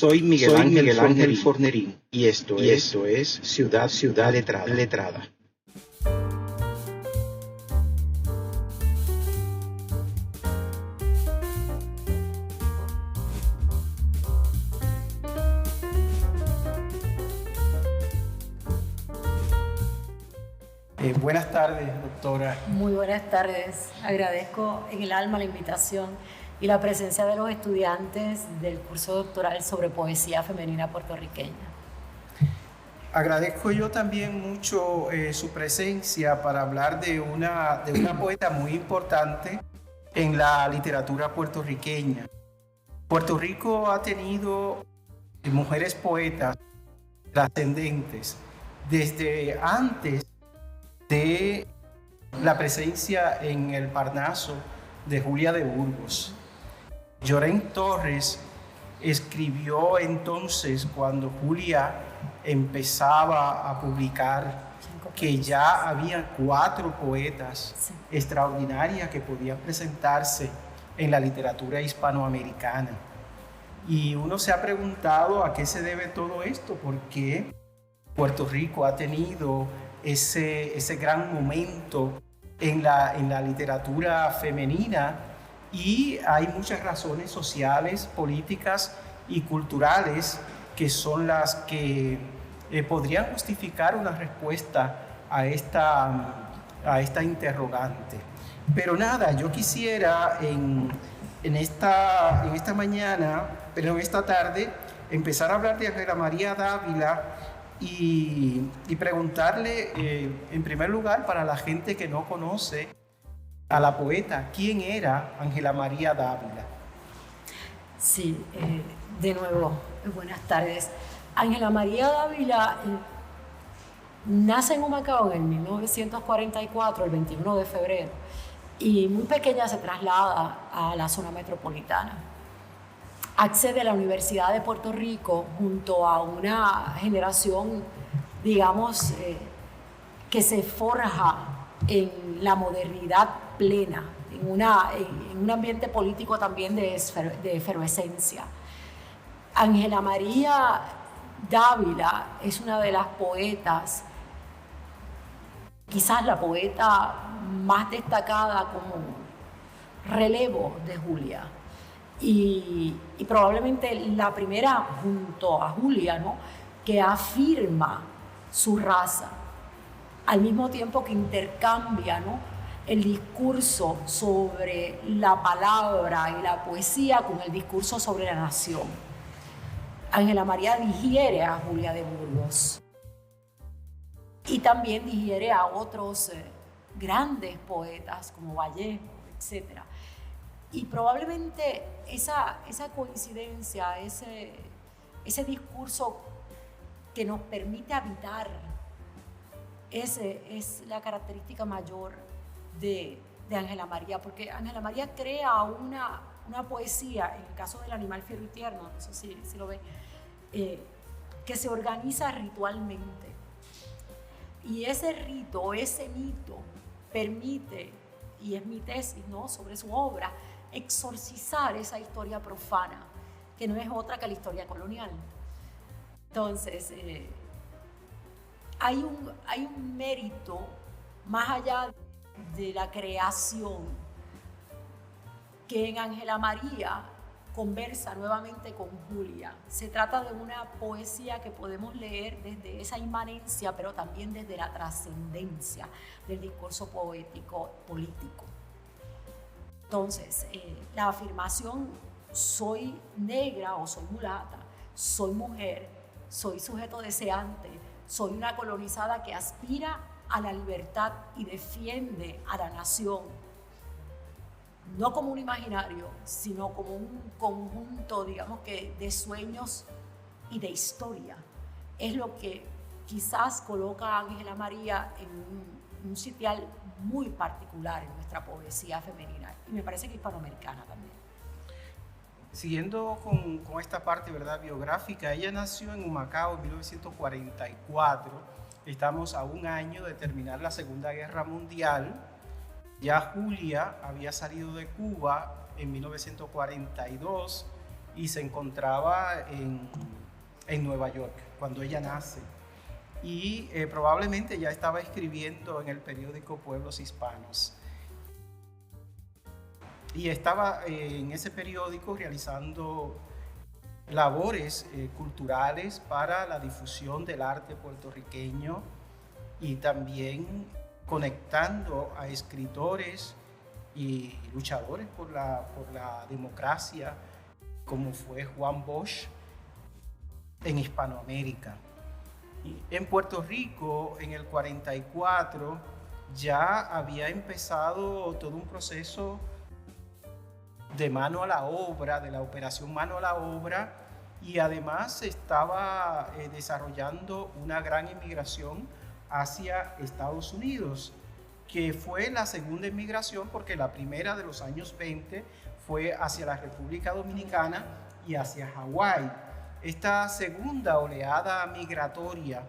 Soy Miguel Ángel Fornerín y esto es Ciudad Letrada. Buenas tardes, doctora. Muy buenas tardes. Agradezco en el alma la invitación y la presencia de los estudiantes del curso doctoral sobre poesía femenina puertorriqueña. Agradezco yo también mucho su presencia para hablar de una poeta muy importante en la literatura puertorriqueña. Puerto Rico ha tenido mujeres poetas trascendentes desde antes de la presencia en el Parnaso de Julia de Burgos. Llorén Torres escribió entonces, cuando Julia empezaba a publicar, que ya había 4 poetas extraordinarias que podían presentarse en la literatura hispanoamericana. Y uno se ha preguntado a qué se debe todo esto, porque Puerto Rico ha tenido ese gran momento en la literatura femenina, y hay muchas razones sociales, políticas y culturales que son las que podrían justificar una respuesta a esta interrogante. Pero nada, yo quisiera en esta mañana, pero en esta tarde, empezar a hablar de Ángela María Dávila y preguntarle, en primer lugar, para la gente que no conoce a la poeta, ¿quién era Ángela María Dávila? Sí, de nuevo, buenas tardes. Ángela María Dávila nace en Humacao en el 1944, el 21 de febrero, y muy pequeña se traslada a la zona metropolitana. Accede a la Universidad de Puerto Rico junto a una generación, digamos, que se forja en la modernidad plena, en un ambiente político también de efervescencia. Ángela María Dávila es una de las poetas, quizás la poeta más destacada como relevo de Julia. Y probablemente la primera junto a Julia, ¿no?, que afirma su raza, al mismo tiempo que intercambia, ¿no?, el discurso sobre la palabra y la poesía con el discurso sobre la nación. Ángela María digiere a Julia de Burgos y también digiere a otros grandes poetas como Vallejo, etc. Y probablemente esa coincidencia, ese discurso que nos permite habitar, es la característica mayor de Ángela María, porque Ángela María crea una poesía, en el caso del Animal Fiero y Tierno, no sé si lo ven, que se organiza ritualmente. Y ese rito, ese mito, permite, y es mi tesis, ¿no?, sobre su obra, exorcizar esa historia profana, que no es otra que la historia colonial. Entonces, hay un mérito más allá de la creación, que en Ángela María conversa nuevamente con Julia. Se trata de una poesía que podemos leer desde esa inmanencia, pero también desde la trascendencia del discurso poético político. Entonces, la afirmación soy negra o soy mulata, soy mujer, soy sujeto deseante, soy una colonizada que aspira a la libertad y defiende a la nación, no como un imaginario, sino como un conjunto, digamos, que de sueños y de historia. Es lo que quizás coloca a Ángela María en un sitial muy particular en nuestra poesía femenina, y me parece que hispanoamericana también. Siguiendo con esta parte, ¿verdad?, biográfica, ella nació en Humacao en 1944. Estamos a un año de terminar la Segunda Guerra Mundial. Ya Julia había salido de Cuba en 1942 y se encontraba en Nueva York cuando ella nace. Y probablemente ya estaba escribiendo en el periódico Pueblos Hispanos. Y estaba en ese periódico realizando labores culturales para la difusión del arte puertorriqueño y también conectando a escritores y luchadores por la democracia, como fue Juan Bosch en Hispanoamérica. Y en Puerto Rico, en el 44, ya había empezado todo un proceso de mano a la obra, de la operación mano a la obra, y además se estaba desarrollando una gran inmigración hacia Estados Unidos, que fue la segunda inmigración, porque la primera de los años 20 fue hacia la República Dominicana y hacia Hawái. Esta segunda oleada migratoria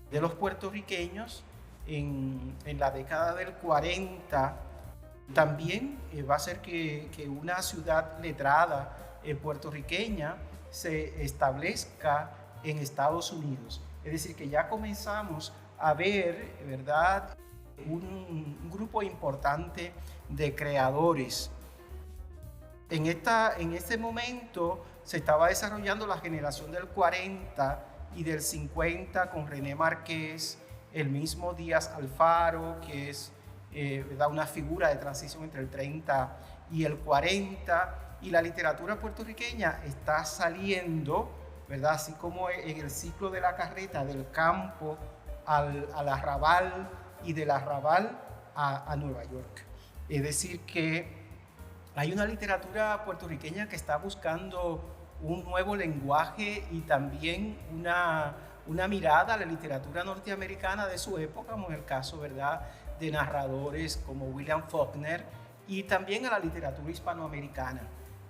de los puertorriqueños en la década del 40 también va a hacer que una ciudad letrada puertorriqueña se establezca en Estados Unidos. Es decir, que ya comenzamos a ver, ¿verdad?, un grupo importante de creadores. En este momento se estaba desarrollando la generación del 40 y del 50 con René Márquez, el mismo Díaz Alfaro, que es ¿verdad?, una figura de transición entre el 30 y el 40, y la literatura puertorriqueña está saliendo, ¿verdad?, así como en el ciclo de la carreta, del campo al arrabal y del arrabal a Nueva York. Es decir, que hay una literatura puertorriqueña que está buscando un nuevo lenguaje y también una mirada a la literatura norteamericana de su época, como en el caso, ¿verdad?, de narradores como William Faulkner, y también a la literatura hispanoamericana.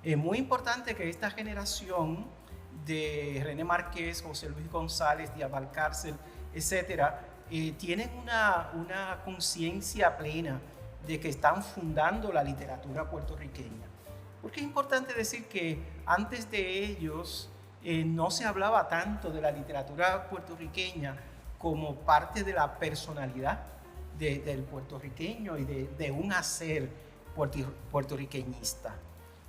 Es muy importante que esta generación de René Márquez, José Luis González, Díaz Valcárcel, etcétera, tienen una conciencia plena de que están fundando la literatura puertorriqueña. Porque es importante decir que antes de ellos no se hablaba tanto de la literatura puertorriqueña como parte de la personalidad del puertorriqueño y de un hacer puertorriqueñista.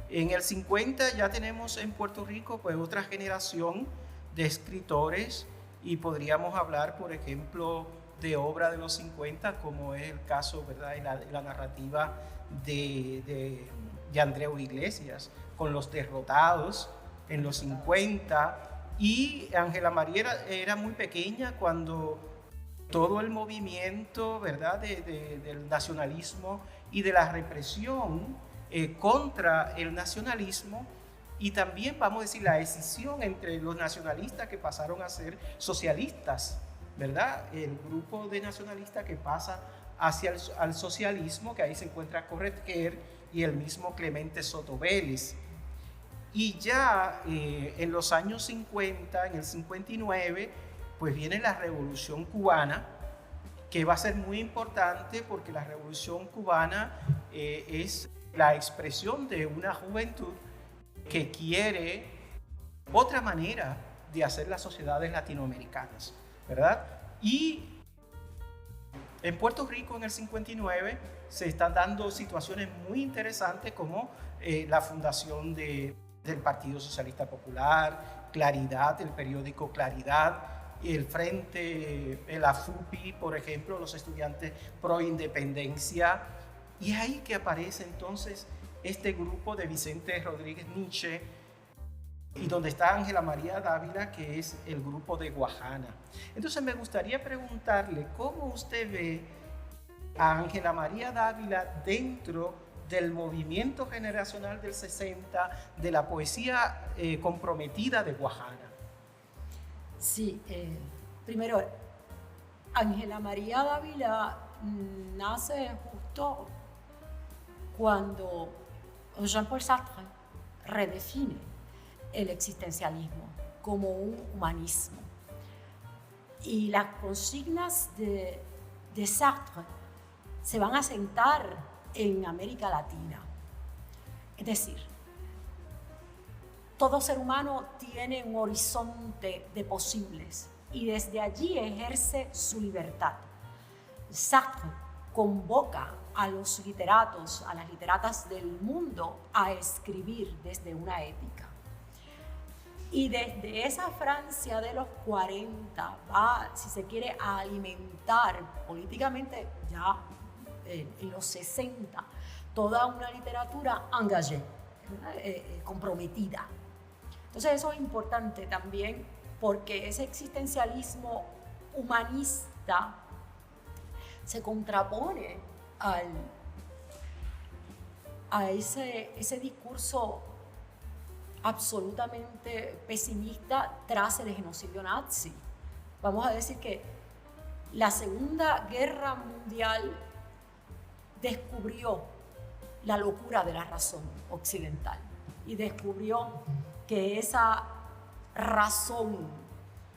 En el 50 ya tenemos en Puerto Rico pues otra generación de escritores, y podríamos hablar, por ejemplo, de obra de los 50, como es el caso, ¿verdad?, la narrativa de Andreu Iglesias, con Los Derrotados en los 50, y Ángela María era muy pequeña cuando todo el movimiento, ¿verdad?, del nacionalismo y de la represión contra el nacionalismo, y también, vamos a decir, la escisión entre los nacionalistas que pasaron a ser socialistas, ¿verdad? El grupo de nacionalistas que pasa hacia el socialismo, que ahí se encuentra Corretger y el mismo Clemente Soto Vélez. Y ya en los años 50, en el 59, pues viene la Revolución Cubana, que va a ser muy importante porque la Revolución Cubana es la expresión de una juventud que quiere otra manera de hacer las sociedades latinoamericanas, ¿verdad? Y en Puerto Rico en el 59 se están dando situaciones muy interesantes como la fundación del Partido Socialista Popular, Claridad, el periódico Claridad, el Frente, el AFUPI, por ejemplo, los estudiantes pro independencia, y es ahí que aparece entonces este grupo de Vicente Rodríguez Nietzsche, y donde está Ángela María Dávila, que es el grupo de Guajana. Entonces me gustaría preguntarle cómo usted ve a Ángela María Dávila dentro del movimiento generacional del 60, de la poesía comprometida de Guajana. Sí, primero, Ángela María Dávila nace justo cuando Jean-Paul Sartre redefine el existencialismo como un humanismo. Y las consignas de Sartre se van a sentar en América Latina. Es decir, todo ser humano tiene un horizonte de posibles y desde allí ejerce su libertad. Sartre convoca a los literatos, a las literatas del mundo a escribir desde una ética. Y desde esa Francia de los 40 va, si se quiere, a alimentar políticamente ya en los 60 toda una literatura engagée, comprometida. Entonces eso es importante también porque ese existencialismo humanista se contrapone a ese discurso absolutamente pesimista tras el genocidio nazi. Vamos a decir que la Segunda Guerra Mundial descubrió la locura de la razón occidental y descubrió que esa razón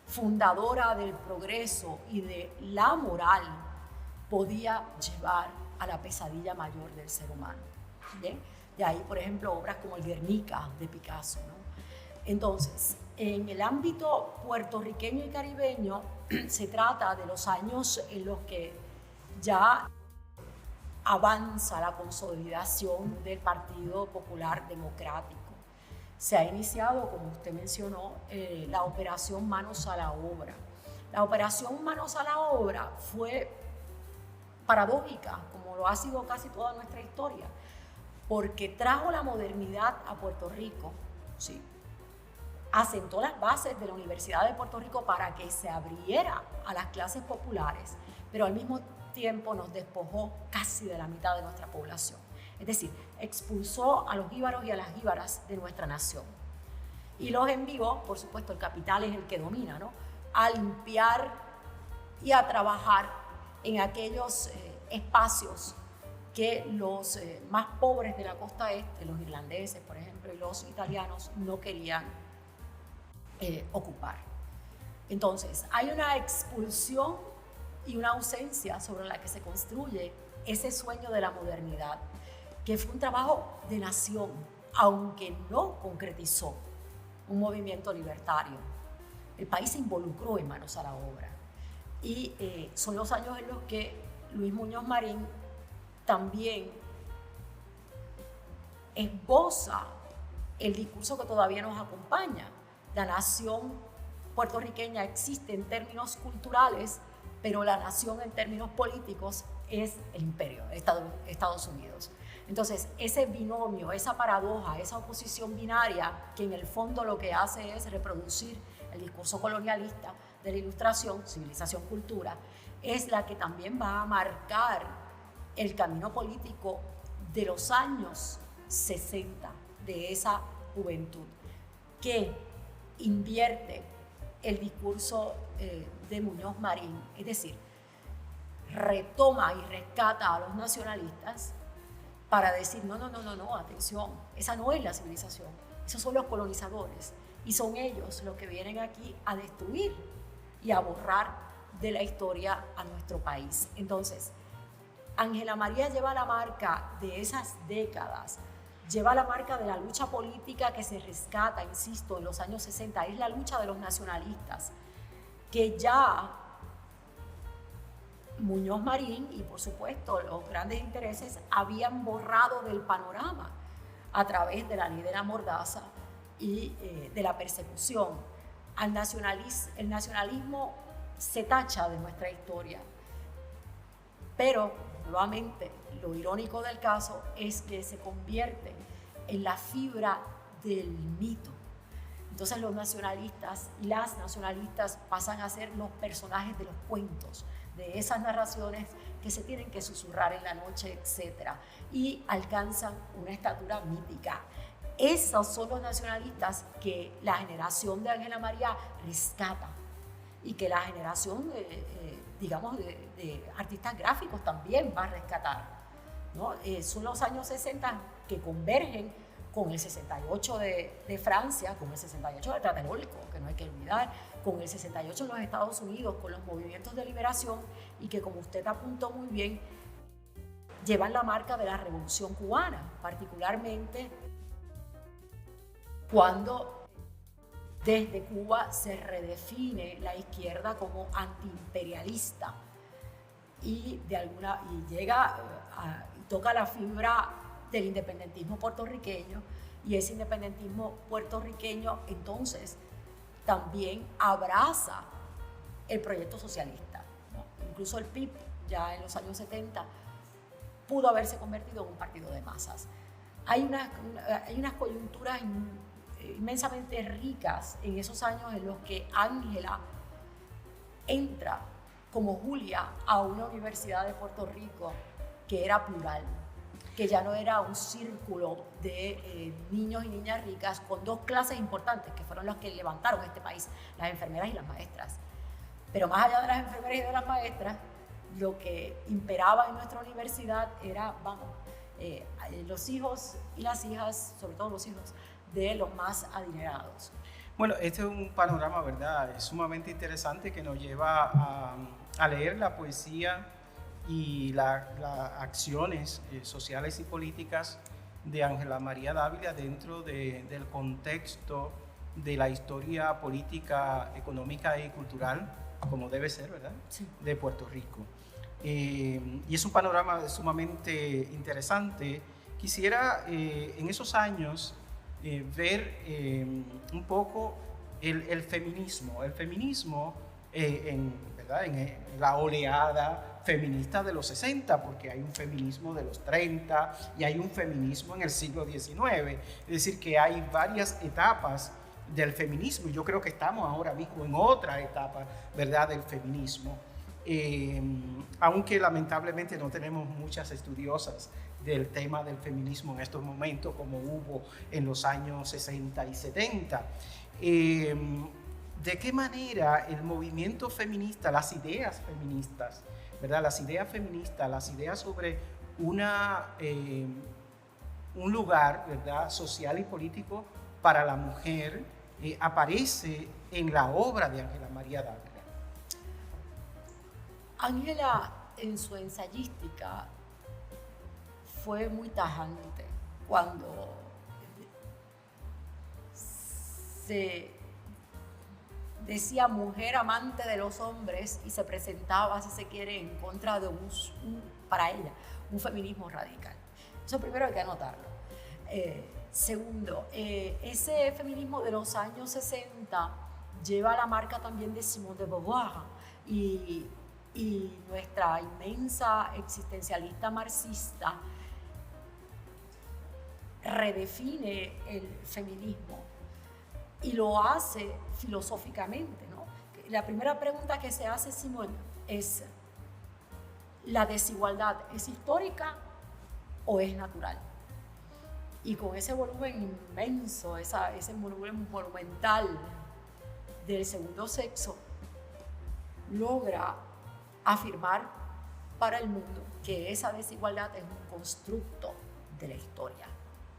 fundadora del progreso y de la moral podía llevar a la pesadilla mayor del ser humano. ¿Bien? De ahí, por ejemplo, obras como el Guernica de Picasso, ¿no? Entonces, en el ámbito puertorriqueño y caribeño, se trata de los años en los que ya avanza la consolidación del Partido Popular Democrático. Se ha iniciado, como usted mencionó, la operación Manos a la Obra. La operación Manos a la Obra fue paradójica, como lo ha sido casi toda nuestra historia, porque trajo la modernidad a Puerto Rico, ¿sí? Asentó las bases de la Universidad de Puerto Rico para que se abriera a las clases populares, pero al mismo tiempo nos despojó casi de la mitad de nuestra población. Es decir, expulsó a los jíbaros y a las jíbaras de nuestra nación. Y los envió, por supuesto, el capital es el que domina, ¿no?, a limpiar y a trabajar en aquellos espacios que los más pobres de la costa este, los irlandeses, por ejemplo, y los italianos, no querían ocupar. Entonces, hay una expulsión y una ausencia sobre la que se construye ese sueño de la modernidad, que fue un trabajo de nación, aunque no concretizó un movimiento libertario. El país se involucró en Manos a la Obra. Y son los años en los que Luis Muñoz Marín también esboza el discurso que todavía nos acompaña. La nación puertorriqueña existe en términos culturales, pero la nación en términos políticos es el imperio, Estados Unidos. Entonces, ese binomio, esa paradoja, esa oposición binaria, que en el fondo lo que hace es reproducir el discurso colonialista de la Ilustración, civilización, cultura, es la que también va a marcar el camino político de los años 60, de esa juventud, que invierte el discurso de Muñoz Marín, es decir, retoma y rescata a los nacionalistas para decir, no, atención, esa no es la civilización, esos son los colonizadores y son ellos los que vienen aquí a destruir y a borrar de la historia a nuestro país. Entonces, Ángela María lleva la marca de esas décadas, lleva la marca de la lucha política que se rescata, insisto, en los años 60, es la lucha de los nacionalistas, que ya Muñoz Marín y por supuesto los grandes intereses habían borrado del panorama a través de la ley de la mordaza y de la persecución. El nacionalismo se tacha de nuestra historia, pero nuevamente lo irónico del caso es que se convierte en la fibra del mito. Entonces los nacionalistas y las nacionalistas pasan a ser los personajes de los cuentos, de esas narraciones que se tienen que susurrar en la noche, etc. Y alcanzan una estatura mítica. Esos son los nacionalistas que la generación de Ángela María rescata y que la generación, de artistas gráficos también va a rescatar, ¿no? Son los años 60 que convergen con el 68 de Francia, con el 68 de Tlatelolco, que no hay que olvidar, con el 68 en los Estados Unidos, con los movimientos de liberación y que, como usted apuntó muy bien, llevan la marca de la Revolución Cubana, particularmente cuando desde Cuba se redefine la izquierda como antiimperialista y llega y toca la fibra del independentismo puertorriqueño, y ese independentismo puertorriqueño entonces también abraza el proyecto socialista, ¿no? Incluso el PIB ya en los años 70 pudo haberse convertido en un partido de masas. Hay unas coyunturas inmensamente ricas en esos años en los que Ángela entra como Julia a una universidad de Puerto Rico que era plural, que ya no era un círculo de niños y niñas ricas con dos clases importantes que fueron las que levantaron este país, las enfermeras y las maestras. Pero más allá de las enfermeras y de las maestras, lo que imperaba en nuestra universidad era, los hijos y las hijas, sobre todo los hijos, de los más adinerados. Bueno, este es un panorama, ¿verdad?, es sumamente interesante que nos lleva a leer la poesía y las acciones sociales y políticas de Ángela María Dávila dentro del contexto de la historia política, económica y cultural, como debe ser, ¿verdad?, Sí. de Puerto Rico. Y es un panorama sumamente interesante. Quisiera en esos años ver un poco el feminismo ¿verdad?, en la oleada feminista de los 60, porque hay un feminismo de los 30 y hay un feminismo en el siglo XIX. Es decir, que hay varias etapas del feminismo, y yo creo que estamos ahora mismo en otra etapa, ¿verdad?, del feminismo. Aunque lamentablemente no tenemos muchas estudiosas del tema del feminismo en estos momentos como hubo en los años 60 y 70. ¿De qué manera el movimiento feminista, las ideas feministas, ¿verdad?, las ideas sobre un lugar, ¿verdad?, social y político para la mujer aparece en la obra de Ángela María Dávila? Ángela, en su ensayística, fue muy tajante cuando se decía mujer amante de los hombres y se presentaba, si se quiere, en contra de para ella, un feminismo radical. Eso primero hay que anotarlo. Segundo, ese feminismo de los años 60 lleva la marca también de Simone de Beauvoir, y nuestra inmensa existencialista marxista redefine el feminismo y lo hace filosóficamente, ¿no? La primera pregunta que se hace Simone es: ¿la desigualdad es histórica o es natural? Y con ese volumen inmenso, ese volumen monumental del segundo sexo, logra afirmar para el mundo que esa desigualdad es un constructo de la historia,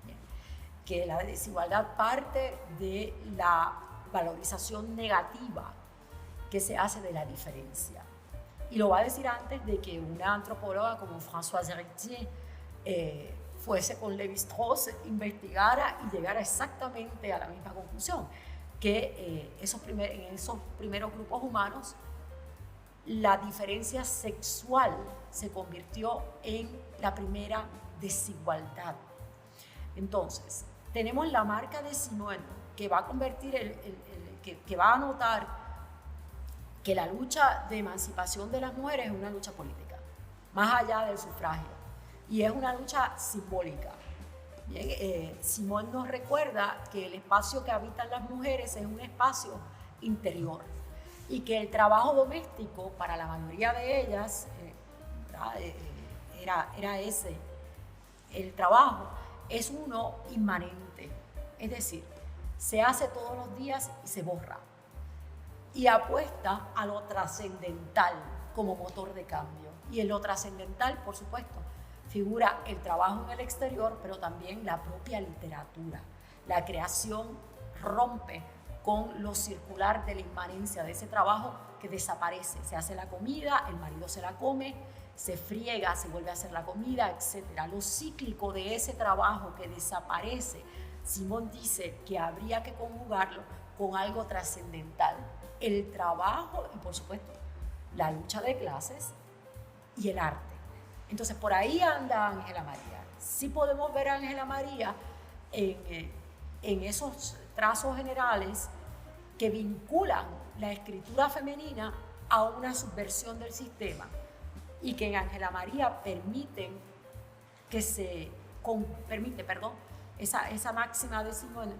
¿bien?, que la desigualdad parte de la valorización negativa que se hace de la diferencia. Y lo va a decir antes de que una antropóloga como Françoise Héritier fuese con Lévi-Strauss, investigara y llegara exactamente a la misma conclusión, que en esos primeros grupos humanos la diferencia sexual se convirtió en la primera desigualdad. Entonces, tenemos la marca de Simone, que va a convertir, que va a anotar que la lucha de emancipación de las mujeres es una lucha política, más allá del sufragio, y es una lucha simbólica. Bien, Simone nos recuerda que el espacio que habitan las mujeres es un espacio interior, y que el trabajo doméstico para la mayoría de ellas era ese. El trabajo es uno inmanente, es decir, se hace todos los días y se borra, y apuesta a lo trascendental como motor de cambio. Y en lo trascendental, por supuesto, figura el trabajo en el exterior, pero también la propia literatura. La creación rompe con lo circular de la inmanencia de ese trabajo que desaparece. Se hace la comida, el marido se la come, se friega, se vuelve a hacer la comida, etc. Lo cíclico de ese trabajo que desaparece Simón dice que habría que conjugarlo con algo trascendental, el trabajo y por supuesto la lucha de clases y el arte. Entonces por ahí anda Ángela María. Sí podemos ver a Ángela María en esos trazos generales que vinculan la escritura femenina a una subversión del sistema y que en Ángela María esa máxima de Simón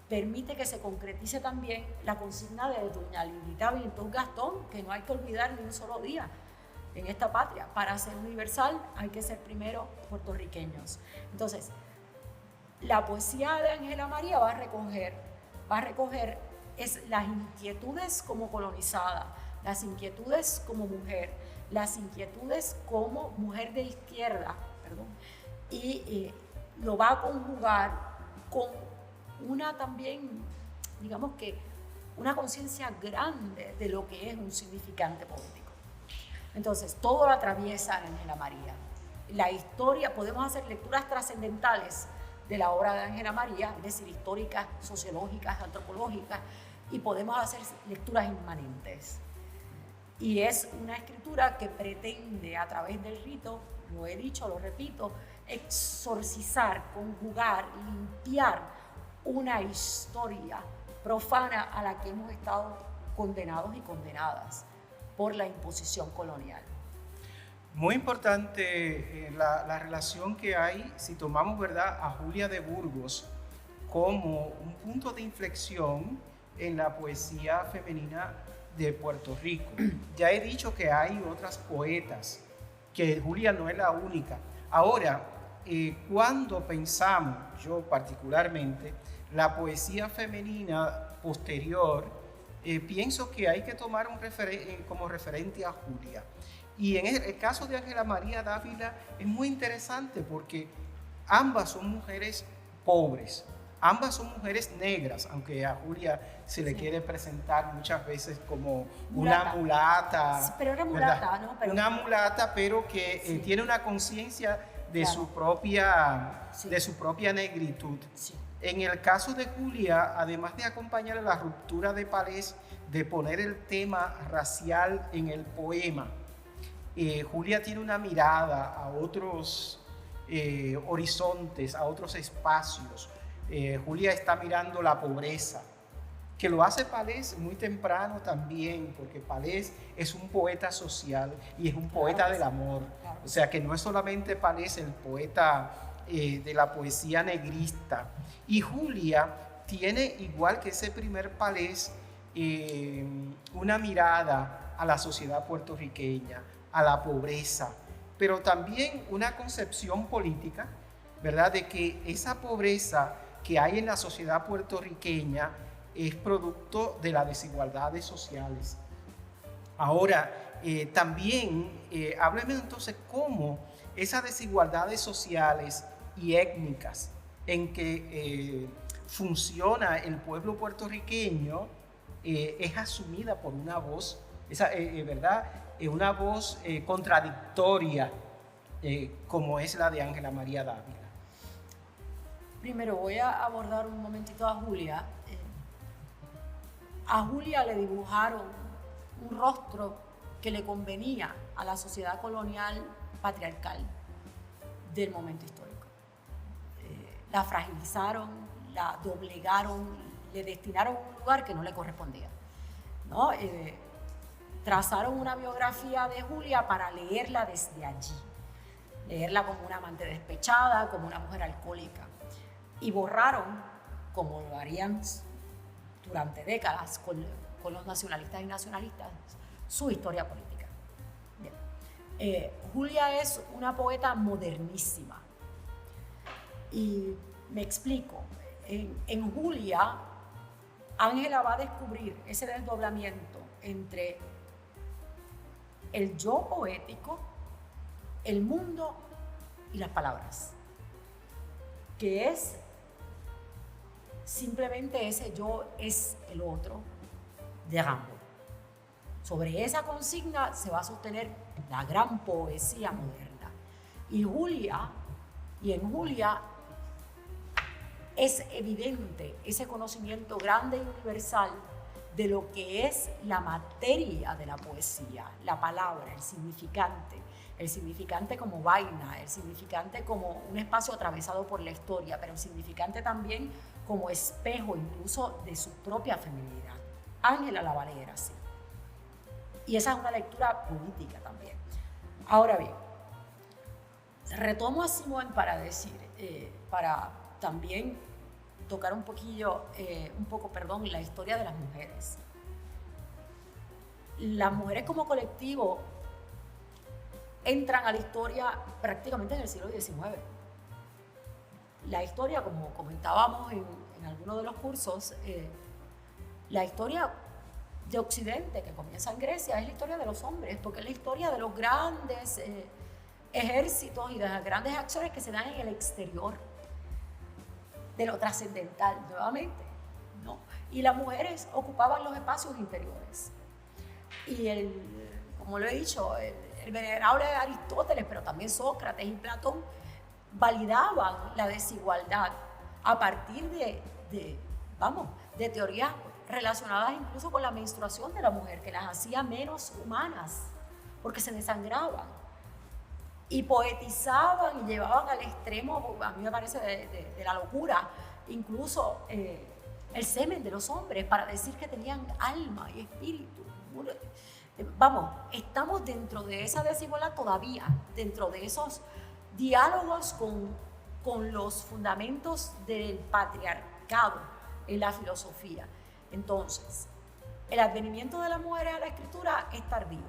permite que se concretice también la consigna de doña Lilita Vientos Gastón, que no hay que olvidar ni un solo día en esta patria. Para ser universal hay que ser primero puertorriqueños. Entonces, la poesía de Ángela María va a recoger las inquietudes como colonizada, las inquietudes como mujer, las inquietudes como mujer de izquierda, y lo va a conjugar con una también, digamos que, una conciencia grande de lo que es un significante político. Entonces, todo lo atraviesa Ángela María. La historia, podemos hacer lecturas trascendentales de la obra de Ángela María, es decir, históricas, sociológicas, antropológicas, y podemos hacer lecturas inmanentes. Y es una escritura que pretende, a través del rito, lo he dicho, lo repito, exorcizar, conjugar, limpiar una historia profana a la que hemos estado condenados y condenadas por la imposición colonial. Muy importante la relación que hay, si tomamos, ¿verdad?, a Julia de Burgos como un punto de inflexión en la poesía femenina de Puerto Rico. Ya he dicho que hay otras poetas, que Julia no es la única. Ahora, cuando pensamos, yo particularmente, la poesía femenina posterior, pienso que hay que tomar como referente a Julia. Y en el caso de Ángela María Dávila es muy interesante porque ambas son mujeres pobres, ambas son mujeres negras, aunque a Julia se le quiere presentar muchas veces como una mulata. Sí, pero era mulata, ¿no? Una mulata, pero que tiene una conciencia de, su propia negritud. Sí. En el caso de Julia, además de acompañar a la ruptura de palés, de poner el tema racial en el poema, Julia tiene una mirada a otros horizontes, a otros espacios. Julia está mirando la pobreza, que lo hace Palés muy temprano también, porque Palés es un poeta social y es un poeta del amor. O sea que no es solamente Palés el poeta de la poesía negrista. Y Julia tiene, igual que ese primer Palés, una mirada a la sociedad puertorriqueña, a la pobreza, pero también una concepción política, ¿verdad?, de que esa pobreza que hay en la sociedad puertorriqueña es producto de las desigualdades sociales. Ahora, también hábleme entonces cómo esas desigualdades sociales y étnicas en que funciona el pueblo puertorriqueño es asumida por una voz, ¿verdad?, una voz contradictoria como es la de Ángela María Dávila. Primero voy a abordar un momentito a Julia. A Julia le dibujaron un rostro que le convenía a la sociedad colonial patriarcal del momento histórico. La fragilizaron, la doblegaron, le destinaron un lugar que no le correspondía, ¿no? Trazaron una biografía de Julia para leerla desde allí, leerla como una amante despechada, como una mujer alcohólica, y borraron, como lo harían durante décadas con los nacionalistas y nacionalistas, su historia política. Bien. Julia es una poeta modernísima, y me explico. En Julia, Ángela va a descubrir ese desdoblamiento entre el yo poético, el mundo y las palabras, que es simplemente ese yo es el otro de Rimbaud. Sobre esa consigna se va a sostener la gran poesía moderna. Y en Julia, es evidente ese conocimiento grande y universal de lo que es la materia de la poesía, la palabra, el significante como vaina, el significante como un espacio atravesado por la historia, pero el significante también como espejo incluso de su propia feminidad. Ángela Lavallee era así. Y esa es una lectura política también. Ahora bien, retomo a Simone para decir, para también tocar un poco, la historia de las mujeres. Las mujeres como colectivo entran a la historia prácticamente en el siglo XIX. La historia, como comentábamos en algunos de los cursos, la historia de Occidente, que comienza en Grecia, es la historia de los hombres, porque es la historia de los grandes ejércitos y de las grandes acciones que se dan en el exterior, de lo trascendental, nuevamente, ¿no? Y las mujeres ocupaban los espacios interiores. Y como lo he dicho, el venerable Aristóteles, pero también Sócrates y Platón, validaban la desigualdad a partir de teorías relacionadas incluso con la menstruación de la mujer, que las hacía menos humanas, porque se desangraban. Y poetizaban y llevaban al extremo, a mí me parece, de la locura, incluso el semen de los hombres, para decir que tenían alma y espíritu. Estamos dentro de esa desigualdad todavía, dentro de esos diálogos con los fundamentos del patriarcado en la filosofía. Entonces, el advenimiento de las mujeres a la escritura es tardío.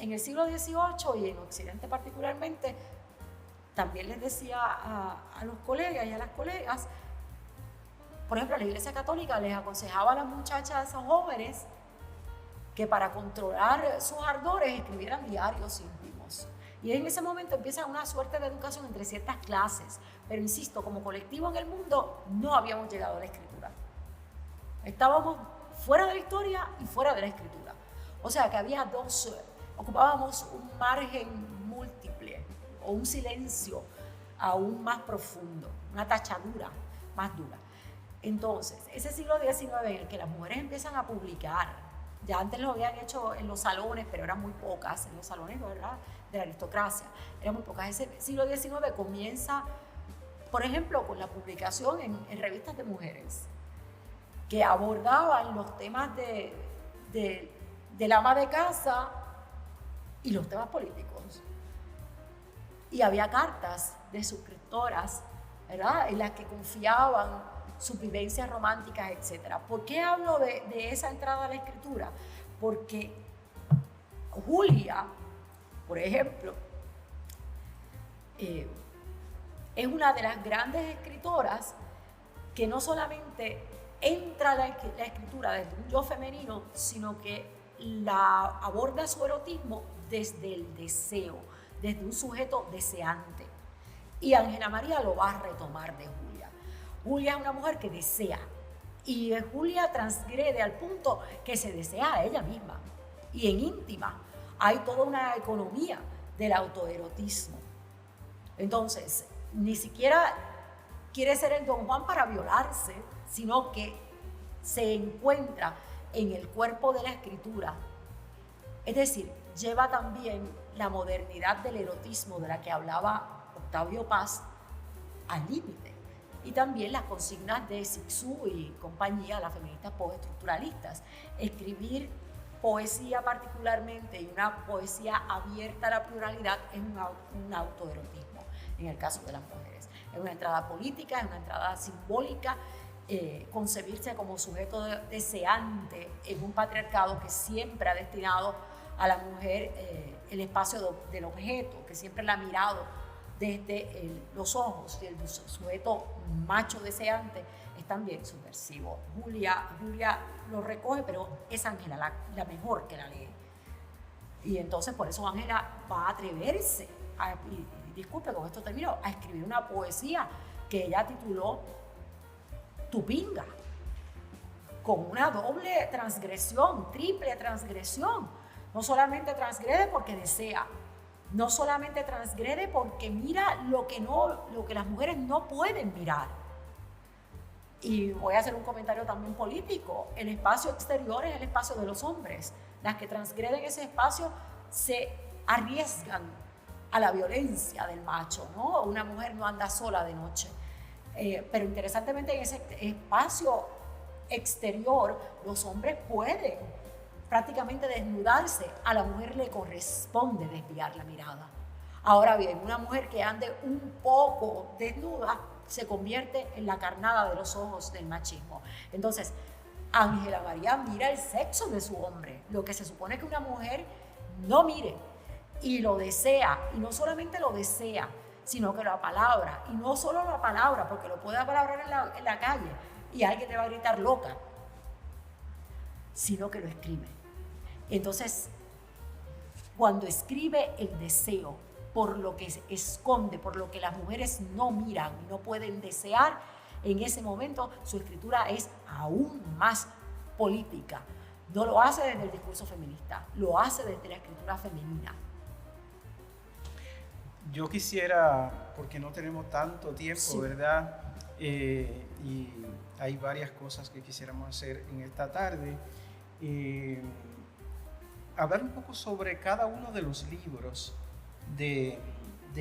En el siglo XVIII y en Occidente particularmente, también les decía a los colegas y a las colegas, por ejemplo, la Iglesia Católica les aconsejaba a las muchachas jóvenes que para controlar sus ardores escribieran diarios íntimos. Y en ese momento empieza una suerte de educación entre ciertas clases. Pero insisto, como colectivo en el mundo no habíamos llegado a la escritura. Estábamos fuera de la historia y fuera de la escritura. O sea que había ocupábamos un margen múltiple o un silencio aún más profundo, una tachadura más dura. Entonces, ese siglo XIX en el que las mujeres empiezan a publicar, ya antes lo habían hecho en los salones, pero eran muy pocas, en los salones, ¿verdad?, de la aristocracia, eran muy pocas. Ese siglo XIX comienza, por ejemplo, con la publicación en revistas de mujeres, que abordaban los temas del ama de casa y los temas políticos. Y había cartas de suscriptoras, ¿verdad?, en las que confiaban sus vivencias románticas, etc. ¿Por qué hablo de esa entrada a la escritura? Porque Julia, por ejemplo, es una de las grandes escritoras que no solamente entra a la escritura desde un yo femenino, sino que la aborda su erotismo desde el deseo, desde un sujeto deseante. Y Ángela María lo va a retomar de Julia. Julia es una mujer que desea, y Julia transgrede al punto que se desea a ella misma. Y en íntima hay toda una economía del autoerotismo. Entonces, ni siquiera quiere ser el Don Juan para violarse, sino que se encuentra en el cuerpo de la escritura. Es decir, lleva también la modernidad del erotismo de la que hablaba Octavio Paz al límite. Y también las consignas de Cixous y compañía, las feministas postestructuralistas. Escribir poesía particularmente, y una poesía abierta a la pluralidad, es un autoerotismo en el caso de las mujeres. Es una entrada política, es una entrada simbólica, concebirse como sujeto deseante en un patriarcado que siempre ha destinado a la mujer el espacio del objeto, que siempre la ha mirado desde los ojos del sujeto macho deseante, es también subversivo. Julia lo recoge, pero es Ángela la mejor que la lee. Y entonces por eso Ángela va a atreverse, disculpe, con esto termino, a escribir una poesía que ella tituló Tupinga, con una doble transgresión, triple transgresión. No solamente transgrede porque desea, no solamente transgrede porque mira lo que las mujeres no pueden mirar, Y voy a hacer un comentario también político. El espacio exterior es el espacio de los hombres. Las que transgreden ese espacio se arriesgan a la violencia del macho, ¿no? Una mujer no anda sola de noche. Pero interesantemente en ese espacio exterior los hombres pueden prácticamente desnudarse. A la mujer le corresponde desviar la mirada. Ahora bien, una mujer que ande un poco desnuda se convierte en la carnada de los ojos del machismo. Entonces, Ángela María mira el sexo de su hombre, lo que se supone que una mujer no mire, y lo desea, y no solamente lo desea, sino que lo apalabra, y no solo lo apalabra, porque lo puede apalabrar en la calle, y alguien le va a gritar loca, sino que lo escribe. Entonces, cuando escribe el deseo, por lo que se esconde, por lo que las mujeres no miran y no pueden desear, en ese momento su escritura es aún más política. No lo hace desde el discurso feminista, lo hace desde la escritura femenina. Yo quisiera, porque no tenemos tanto tiempo, sí, ¿verdad? Y hay varias cosas que quisiéramos hacer en esta tarde. Hablar un poco sobre cada uno de los libros de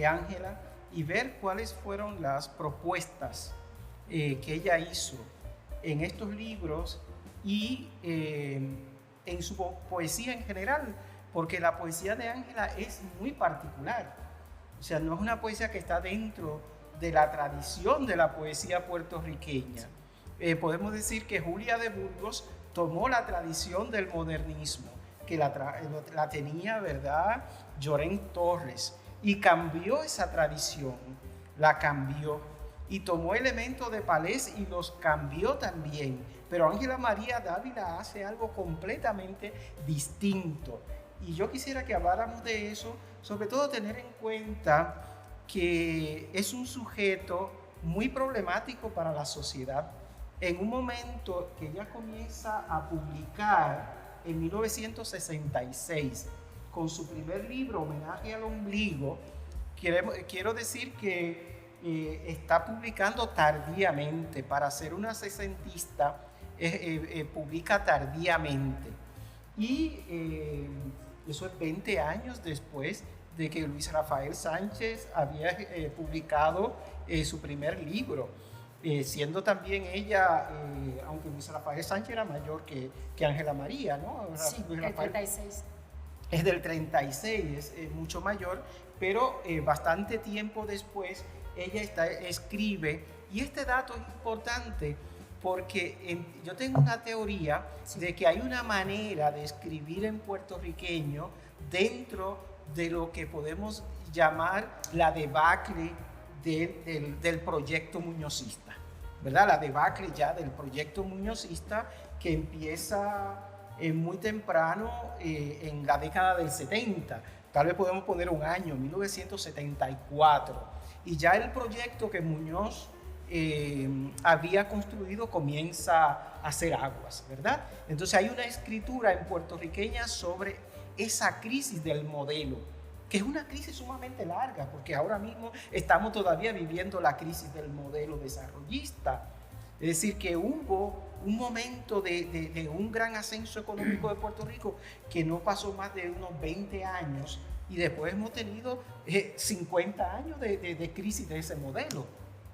Ángela y ver cuáles fueron las propuestas que ella hizo en estos libros y en su poesía en general, porque la poesía de Ángela es muy particular. O sea, no es una poesía que está dentro de la tradición de la poesía puertorriqueña. Podemos decir que Julia de Burgos tomó la tradición del modernismo, que la tenía, ¿verdad?, Llorén Torres, y cambió esa tradición, la cambió, y tomó elementos de Palés y los cambió también. Pero Ángela María Dávila hace algo completamente distinto. Y yo quisiera que habláramos de eso, sobre todo tener en cuenta que es un sujeto muy problemático para la sociedad. En un momento que ella comienza a publicar en 1966, con su primer libro, Homenaje al Ombligo, quiero decir que está publicando tardíamente. Para ser una sesentista, publica tardíamente. Y eso es 20 años después de que Luis Rafael Sánchez había publicado su primer libro. Siendo también ella, aunque Luis Rafael Sánchez era mayor que Ángela María, ¿no? Sí, Luis del Rafael 36. Es del 36, es mucho mayor, pero bastante tiempo después ella escribe. Y este dato es importante porque yo tengo una teoría, sí, de que hay una manera de escribir en puertorriqueño dentro de lo que podemos llamar la debacle del proyecto muñozista, ¿verdad? La debacle ya del proyecto muñozista que empieza muy temprano en la década del 70. Tal vez podemos poner un año, 1974. Y ya el proyecto que Muñoz había construido comienza a hacer aguas, ¿verdad? Entonces hay una escritura en puertorriqueña sobre esa crisis del modelo, que es una crisis sumamente larga, porque ahora mismo estamos todavía viviendo la crisis del modelo desarrollista. Es decir, que hubo un momento de un gran ascenso económico de Puerto Rico que no pasó más de unos 20 años, y después hemos tenido 50 años de crisis de ese modelo.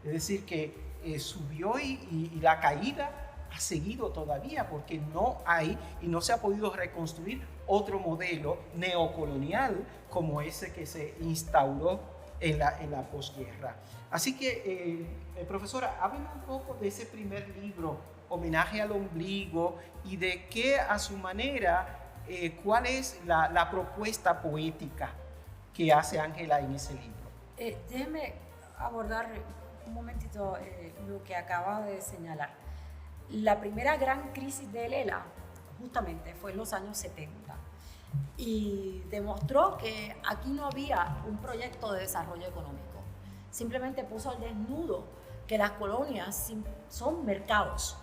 Es decir, que subió y la caída ha seguido todavía, porque no hay y no se ha podido reconstruir otro modelo neocolonial como ese que se instauró en la posguerra. Así que, profesora, hábleme un poco de ese primer libro, Homenaje al Ombligo, y de qué, a su manera, cuál es la propuesta poética que hace Ángela en ese libro. Déjeme abordar un momentito lo que acaba de señalar. La primera gran crisis de Lela justamente fue en los años 70 y demostró que aquí no había un proyecto de desarrollo económico. Simplemente puso al desnudo que las colonias son mercados,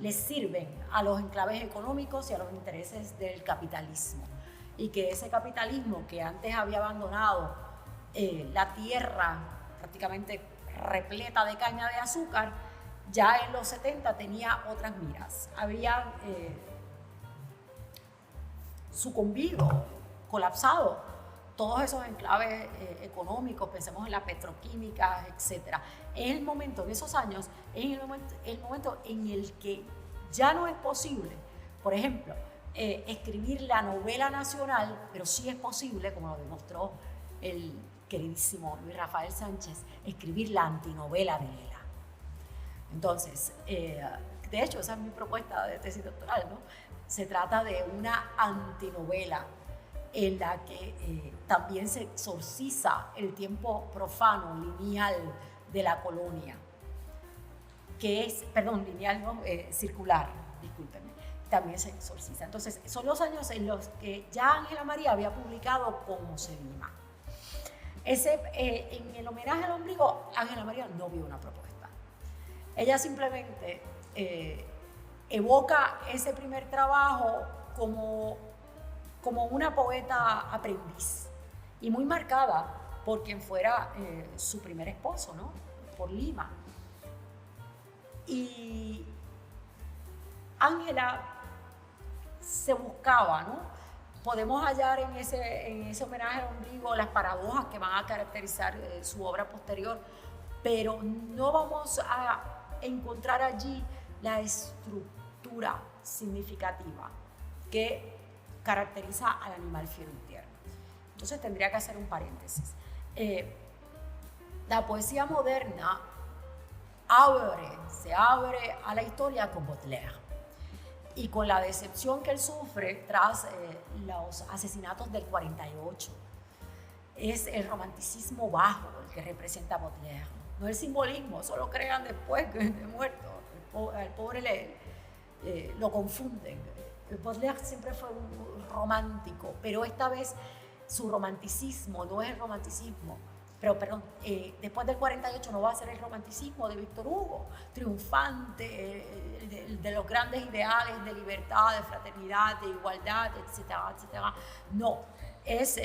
les sirven a los enclaves económicos y a los intereses del capitalismo, y que ese capitalismo que antes había abandonado la tierra prácticamente repleta de caña de azúcar, ya en los 70 tenía otras miras. Habían sucumbido, colapsado todos esos enclaves económicos, pensemos en la petroquímica, etc. En el momento, en esos años, es el momento en el que ya no es posible, por ejemplo, escribir la novela nacional, pero sí es posible, como lo demostró el queridísimo Luis Rafael Sánchez, escribir la antinovela de Lela. Entonces, de hecho, esa es mi propuesta de tesis doctoral, ¿no? Se trata de una antinovela en la que también se exorciza el tiempo profano, lineal de la colonia, que es, perdón, lineal no, circular, discúlpenme, también se exorciza. Entonces, son los años en los que ya Ángela María había publicado Como se Lima. En el homenaje al ombligo, Ángela María no vio una propuesta. Ella simplemente evoca ese primer trabajo como una poeta aprendiz y muy marcada por quien fuera su primer esposo, ¿no? Por Lima. Y Ángela se buscaba, ¿no? Podemos hallar en ese homenaje al ombligo las paradojas que van a caracterizar su obra posterior, pero no vamos a encontrar allí la estructura significativa que caracteriza al animal fiero y tierno. Entonces tendría que hacer un paréntesis. La poesía moderna se abre a la historia con Baudelaire y con la decepción que él sufre tras los asesinatos del 48. Es el romanticismo bajo el que representa Baudelaire, no el simbolismo, eso lo crean después de muerto. Al pobre lo confunden. Baudelaire siempre fue un romántico, pero esta vez su romanticismo no es el romanticismo. Después del 48 no va a ser el romanticismo de Víctor Hugo, triunfante, de los grandes ideales de libertad, de fraternidad, de igualdad, etcétera, etcétera. No, es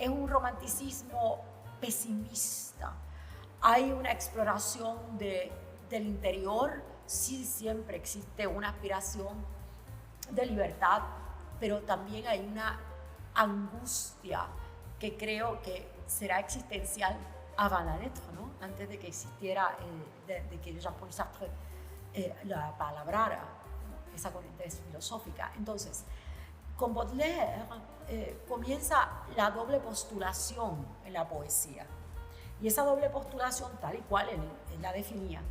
un romanticismo pesimista. Hay una exploración del interior, sí siempre existe una aspiración de libertad, pero también hay una angustia que creo que será existencial avant la lettre, ¿no? Antes de que existiera, de que Jean-Paul Sartre la palabrara, ¿no? Esa corriente filosófica. Entonces, con Baudelaire comienza la doble postulación en la poesía. Y esa doble postulación, tal y cual él la definía,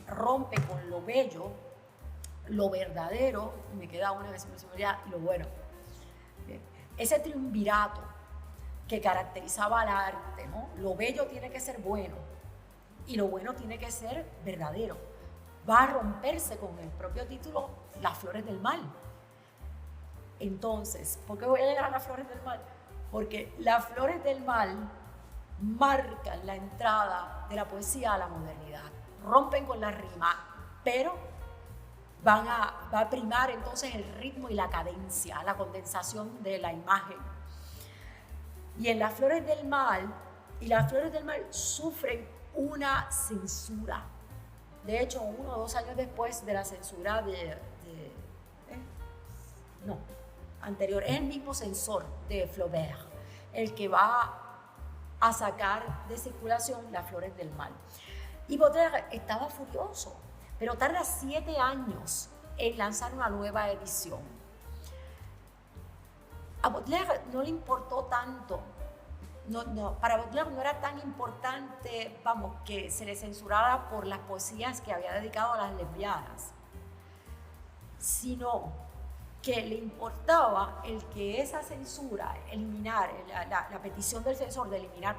rompe con lo bello, lo verdadero, y me queda una vez y lo bueno. Ese triunvirato que caracterizaba al arte, ¿no? Lo bello tiene que ser bueno y lo bueno tiene que ser verdadero. Va a romperse con el propio título Las Flores del Mal. Entonces, ¿por qué voy a llegar a Las Flores del Mal? Porque Las Flores del Mal marcan la entrada de la poesía a la modernidad. Rompen con la rima, pero va a primar entonces el ritmo y la cadencia, la condensación de la imagen. Y en Las Flores del Mal, sufren una censura. De hecho, 1 o 2 años después de la censura anterior, es el mismo censor de Flaubert el que va a sacar de circulación Las Flores del Mal. Y Baudelaire estaba furioso, pero tarda 7 años en lanzar una nueva edición. A Baudelaire no le importó tanto, para Baudelaire no era tan importante, que se le censurara por las poesías que había dedicado a las lesbianas, sino que le importaba el que esa censura, la petición del censor de eliminar,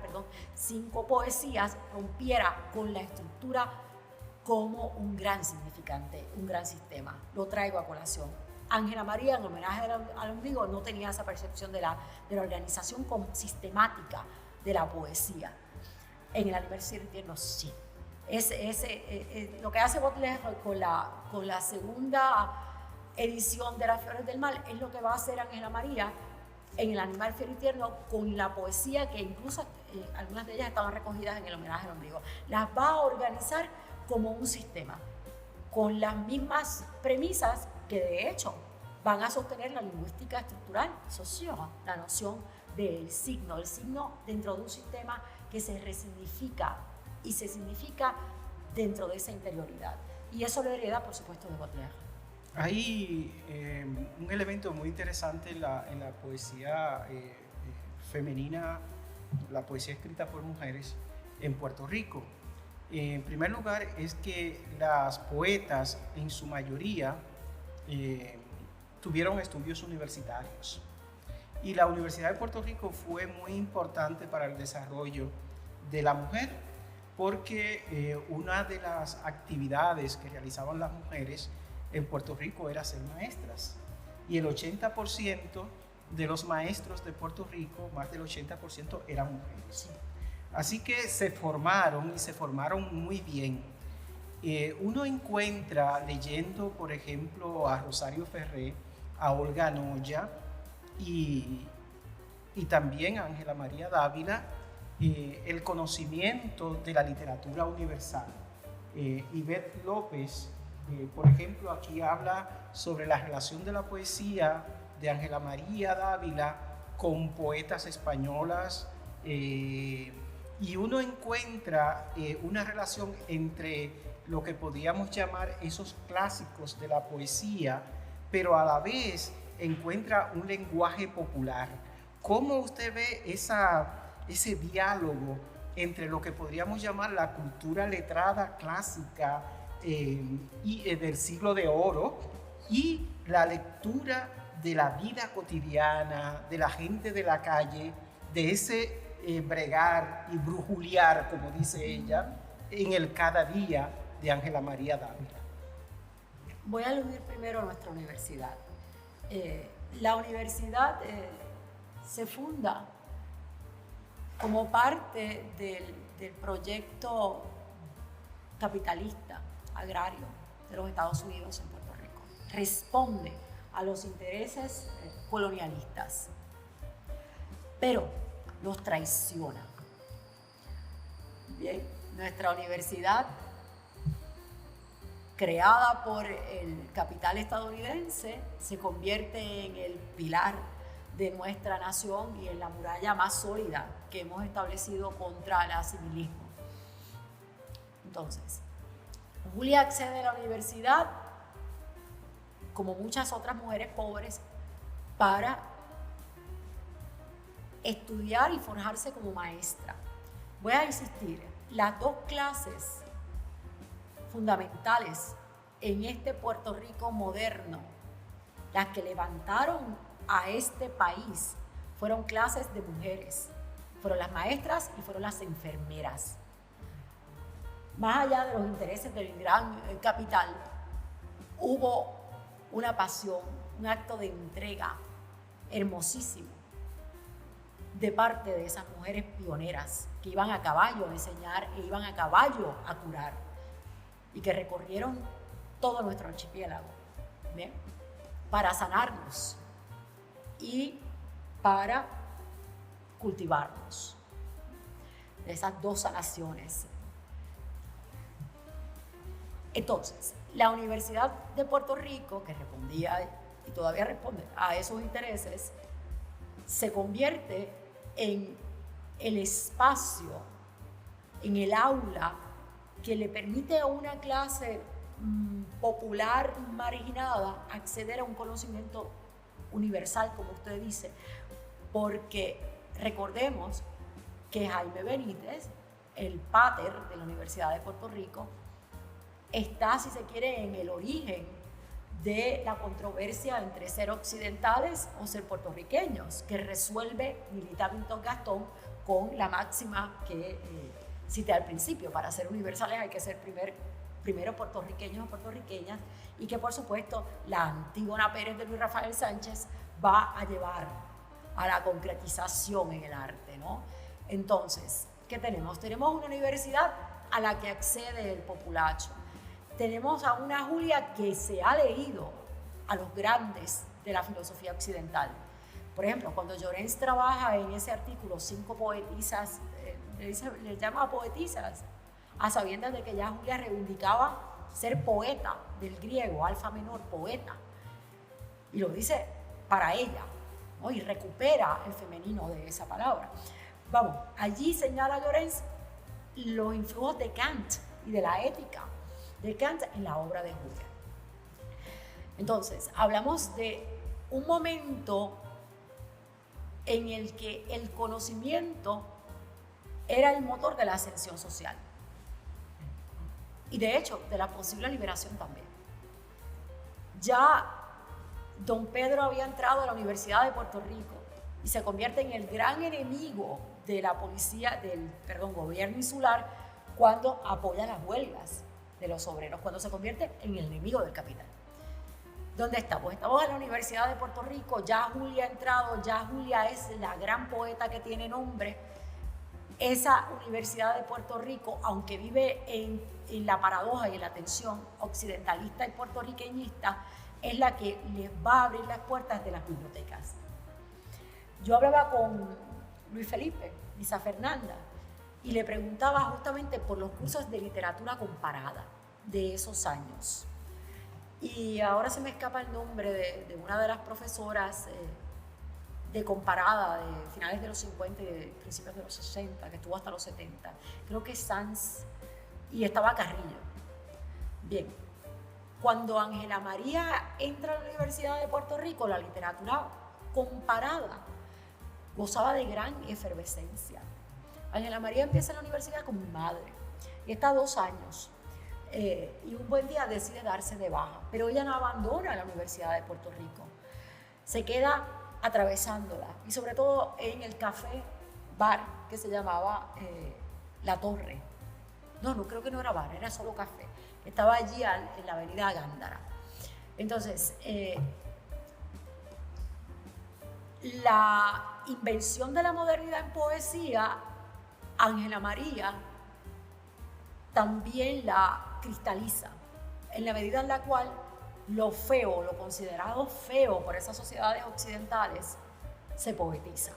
5 poesías, rompiera con la estructura como un gran significante, un gran sistema. Lo traigo a colación. Ángela María, en homenaje al ombligo, no tenía esa percepción de la organización sistemática de la poesía. En el aniversario tierno sí. Lo que hace Baudelaire con la segunda edición de Las Flores del Mal es lo que va a hacer Ángela María en el Animal Fiero y Tierno con la poesía que incluso algunas de ellas estaban recogidas en el homenaje al ombligo. Las va a organizar como un sistema. con las mismas premisas que de hecho van a sostener la lingüística estructural, la noción del signo, el signo dentro de un sistema que se resignifica y se significa dentro de esa interioridad. Y eso lo hereda, por supuesto, de Baudelaire. Hay un elemento muy interesante en la poesía femenina, la poesía escrita por mujeres en Puerto Rico. En primer lugar, es que las poetas, en su mayoría, tuvieron estudios universitarios. Y la Universidad de Puerto Rico fue muy importante para el desarrollo de la mujer, porque una de las actividades que realizaban las mujeres en Puerto Rico era ser maestras. Y el 80% de los maestros de Puerto Rico, más del 80%, eran mujeres. Así que se formaron y se formaron muy bien. Uno encuentra leyendo, por ejemplo, a Rosario Ferré, a Olga Noya y también a Ángela María Dávila, el conocimiento de la literatura universal. Ivette López, por ejemplo, aquí habla sobre la relación de la poesía de Ángela María Dávila con poetas españolas, y uno encuentra una relación entre lo que podríamos llamar esos clásicos de la poesía, pero a la vez encuentra un lenguaje popular. ¿Cómo usted ve ese diálogo entre lo que podríamos llamar la cultura letrada clásica y del siglo de oro y la lectura de la vida cotidiana, de la gente de la calle, de ese bregar y brujulear, como dice ella, en el cada día de Ángela María Dávila? Voy a aludir primero a nuestra universidad. La universidad se funda como parte del proyecto capitalista agrario de los Estados Unidos en Puerto Rico. Responde a los intereses colonialistas, pero los traiciona. Bien, nuestra universidad, creada por el capital estadounidense, se convierte en el pilar de nuestra nación y en la muralla más sólida que hemos establecido contra el asimilismo. Entonces, Julia accede a la universidad, como muchas otras mujeres pobres, para estudiar y forjarse como maestra. Voy a insistir, las dos clases fundamentales en este Puerto Rico moderno, las que levantaron a este país, fueron clases de mujeres, fueron las maestras y fueron las enfermeras. Más allá de los intereses del gran capital, hubo una pasión, un acto de entrega hermosísimo de parte de esas mujeres pioneras que iban a caballo a enseñar e iban a caballo a curar y que recorrieron todo nuestro archipiélago, ¿bien?, para sanarnos y para cultivarnos. Esas dos sanaciones. Entonces, la Universidad de Puerto Rico, que respondía y todavía responde a esos intereses, se convierte en el espacio, en el aula que le permite a una clase popular marginada acceder a un conocimiento universal, como usted dice, porque recordemos que Jaime Benítez, el pater de la Universidad de Puerto Rico, está, si se quiere, en el origen de la controversia entre ser occidentales o ser puertorriqueños, que resuelve Milita Pintos Gastón con la máxima que cité al principio: para ser universales hay que ser primero puertorriqueños o puertorriqueñas, y que por supuesto la Antígona Pérez de Luis Rafael Sánchez va a llevar a la concretización en el arte, ¿no? Entonces, ¿qué tenemos? Tenemos una universidad a la que accede el populacho. Tenemos a una Julia que se ha leído a los grandes de la filosofía occidental. Por ejemplo, cuando Llorens trabaja en ese artículo 5 poetisas, le llama poetisas, a sabiendas de que ya Julia reivindicaba ser poeta, del griego, alfa menor, poeta. Y lo dice para ella, ¿no? Y recupera el femenino de esa palabra. Vamos, allí señala Llorens los influjos de Kant y de la ética de Kant en la obra de Julia. Entonces, hablamos de un momento en el que el conocimiento era el motor de la ascensión social y de hecho de la posible liberación también. Ya don Pedro había entrado a la Universidad de Puerto Rico y se convierte en el gran enemigo de la policía, del gobierno insular, cuando apoya las huelgas de los obreros, cuando se convierte en el enemigo del capital. ¿Dónde estamos? Estamos en la Universidad de Puerto Rico, ya Julia ha entrado, ya Julia es la gran poeta que tiene nombre. Esa Universidad de Puerto Rico, aunque vive en la paradoja y en la tensión occidentalista y puertorriqueñista, es la que les va a abrir las puertas de las bibliotecas. Yo hablaba con Luis Felipe, Lisa Fernanda, y le preguntaba justamente por los cursos de literatura comparada de esos años. Y ahora se me escapa el nombre de una de las profesoras de comparada de finales de los 50 y de principios de los 60, que estuvo hasta los 70. Creo que Sanz, y estaba Carrillo. Bien, cuando Ángela María entra a la Universidad de Puerto Rico, la literatura comparada gozaba de gran efervescencia. Ángela María empieza en la universidad con mi madre y está 2 años. Y un buen día decide darse de baja, pero ella no abandona la Universidad de Puerto Rico, se queda atravesándola y sobre todo en el café bar que se llamaba La Torre. No, creo que no era bar, era solo café, estaba allí en la avenida Gándara. Entonces, la invención de la modernidad en poesía, Ángela María también la cristaliza, en la medida en la cual lo feo, lo considerado feo por esas sociedades occidentales, se poetiza.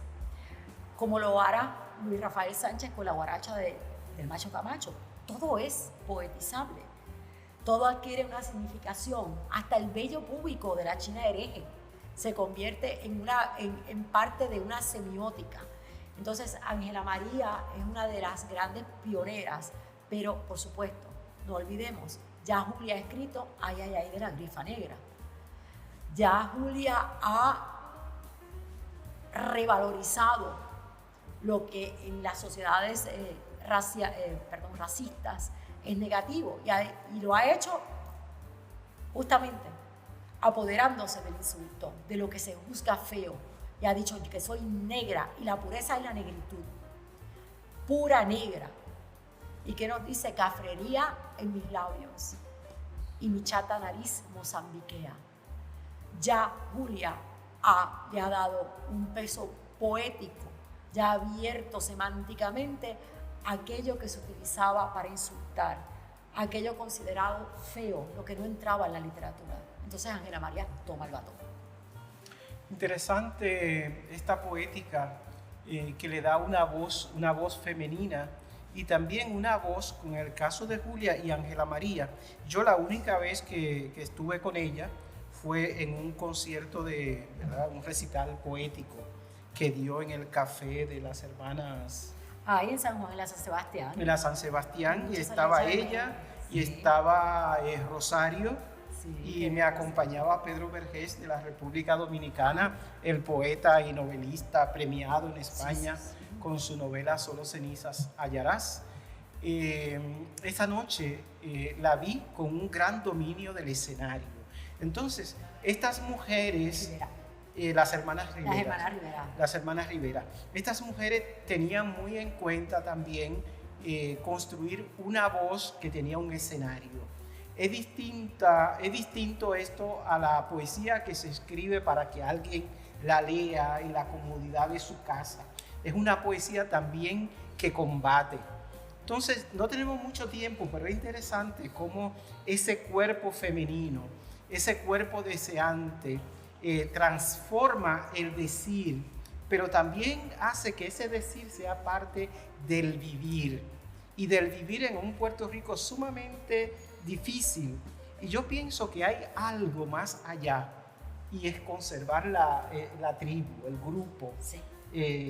Como lo hará Luis Rafael Sánchez con la guaracha del Macho Camacho. Todo es poetizable, todo adquiere una significación, hasta el vello púbico de la China hereje se convierte en parte de una semiótica. Entonces, Ángela María es una de las grandes pioneras, pero por supuesto, no olvidemos, ya Julia ha escrito Ay, ay, ay de la grifa negra. Ya Julia ha revalorizado lo que en las sociedades racistas es negativo y lo ha hecho justamente apoderándose del insulto, de lo que se juzga feo, y ha dicho que soy negra y la pureza es la negritud, pura negra. ¿Y que nos dice? Cafrería en mis labios y mi chata nariz mozambiquea. Ya Julia le ha dado un peso poético, ya ha abierto semánticamente aquello que se utilizaba para insultar, aquello considerado feo, lo que no entraba en la literatura. Entonces Ángela María toma el batón. Interesante esta poética que le da una voz femenina y también una voz, con el caso de Julia y Ángela María. Yo la única vez que estuve con ella fue en un concierto un recital poético que dio en el café de las hermanas. Ahí en San Juan, en la San Sebastián. En la San Sebastián, y estaba ella, y estaba Rosario, sí, y me acompañaba Pedro Vergés de la República Dominicana, el poeta y novelista premiado en España, sí, con su novela Solo cenizas hallarás. Esa noche la vi con un gran dominio del escenario. Entonces, estas mujeres, las hermanas Rivera, estas mujeres tenían muy en cuenta también construir una voz que tenía un escenario. Es distinto esto a la poesía que se escribe para que alguien la lea en la comodidad de su casa. Es una poesía también que combate. Entonces, no tenemos mucho tiempo, pero es interesante cómo ese cuerpo femenino, ese cuerpo deseante, transforma el decir, pero también hace que ese decir sea parte del vivir, y del vivir en un Puerto Rico sumamente difícil. Y yo pienso que hay algo más allá, y es conservar la tribu, el grupo, Sí.